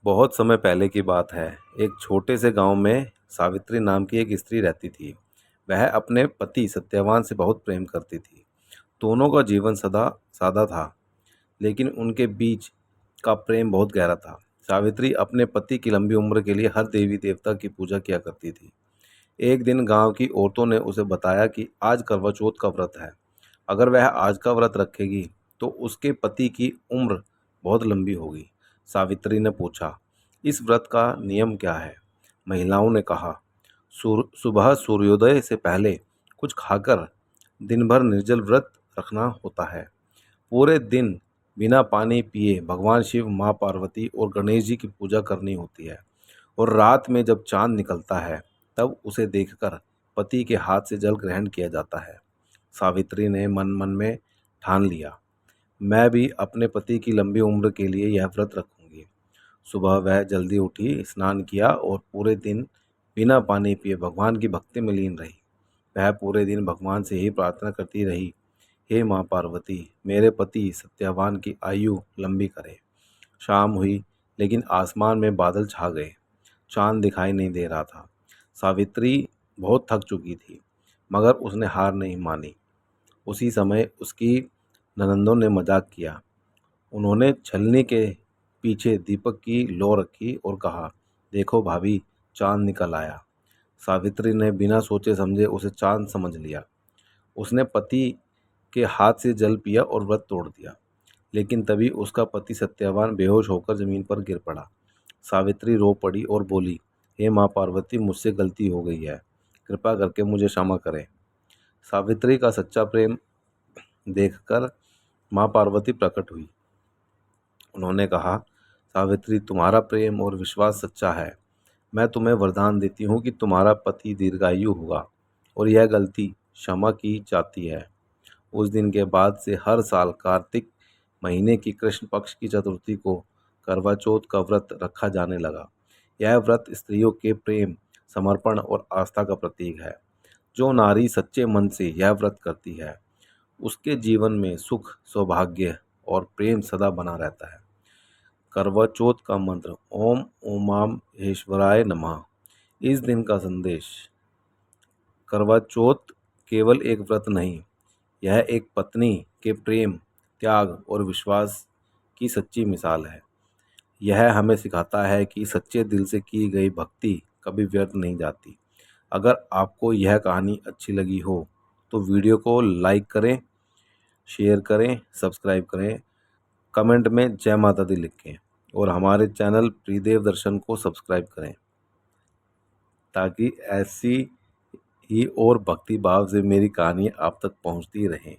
बहुत समय पहले की बात है। एक छोटे से गांव में सावित्री नाम की एक स्त्री रहती थी। वह अपने पति सत्यवान से बहुत प्रेम करती थी। दोनों का जीवन सदा सादा था, लेकिन उनके बीच का प्रेम बहुत गहरा था। सावित्री अपने पति की लंबी उम्र के लिए हर देवी देवता की पूजा किया करती थी। एक दिन गांव की औरतों ने उसे बताया कि आज करवा चौथ का व्रत है। अगर वह आज का व्रत रखेगी तो उसके पति की उम्र बहुत लंबी होगी। सावित्री ने पूछा, इस व्रत का नियम क्या है? महिलाओं ने कहा, सुबह सूर्योदय से पहले कुछ खाकर दिन भर निर्जल व्रत रखना होता है। पूरे दिन बिना पानी पिए भगवान शिव, माँ पार्वती और गणेश जी की पूजा करनी होती है। और रात में जब चांद निकलता है तब उसे देखकर पति के हाथ से जल ग्रहण किया जाता है। सावित्री ने मन मन में ठान लिया, मैं भी अपने पति की लंबी उम्र के लिए यह व्रत रखूंगी। सुबह वह जल्दी उठी, स्नान किया और पूरे दिन बिना पानी पिए भगवान की भक्ति में लीन रही। वह पूरे दिन भगवान से ही प्रार्थना करती रही, हे माँ पार्वती, मेरे पति सत्यवान की आयु लंबी करे। शाम हुई, लेकिन आसमान में बादल छा गए। चांद दिखाई नहीं दे रहा था। सावित्री बहुत थक चुकी थी, मगर उसने हार नहीं मानी। उसी समय उसकी ननंदों ने मजाक किया। उन्होंने छलनी के पीछे दीपक की लौ रखी और कहा, देखो भाभी, चांद निकल आया। सावित्री ने बिना सोचे समझे उसे चांद समझ लिया। उसने पति के हाथ से जल पिया और व्रत तोड़ दिया। लेकिन तभी उसका पति सत्यवान बेहोश होकर जमीन पर गिर पड़ा। सावित्री रो पड़ी और बोली, हे माँ पार्वती, मुझसे गलती हो गई है, कृपा करके मुझे क्षमा करें। सावित्री का सच्चा प्रेम देखकर माँ पार्वती प्रकट हुई। उन्होंने कहा, सावित्री, तुम्हारा प्रेम और विश्वास सच्चा है। मैं तुम्हें वरदान देती हूँ कि तुम्हारा पति दीर्घायु होगा और यह गलती क्षमा की जाती है। उस दिन के बाद से हर साल कार्तिक महीने की कृष्ण पक्ष की चतुर्थी को करवा चौथ का व्रत रखा जाने लगा। यह व्रत स्त्रियों के प्रेम, समर्पण और आस्था का प्रतीक है। जो नारी सच्चे मन से यह व्रत करती है, उसके जीवन में सुख, सौभाग्य और प्रेम सदा बना रहता है। करवा चौथ का मंत्र, ओम उमामहेश्वराय नमः। इस दिन का संदेश, करवा चौथ केवल एक व्रत नहीं, यह एक पत्नी के प्रेम, त्याग और विश्वास की सच्ची मिसाल है। यह हमें सिखाता है कि सच्चे दिल से की गई भक्ति कभी व्यर्थ नहीं जाती। अगर आपको यह कहानी अच्छी लगी हो तो वीडियो को लाइक करें, शेयर करें, सब्सक्राइब करें, कमेंट में जय माता दी लिखें और हमारे चैनल त्रिदेव दर्शन को सब्सक्राइब करें, ताकि ऐसी ही और भक्ति भाव से मेरी कहानी आप तक पहुंचती रहें।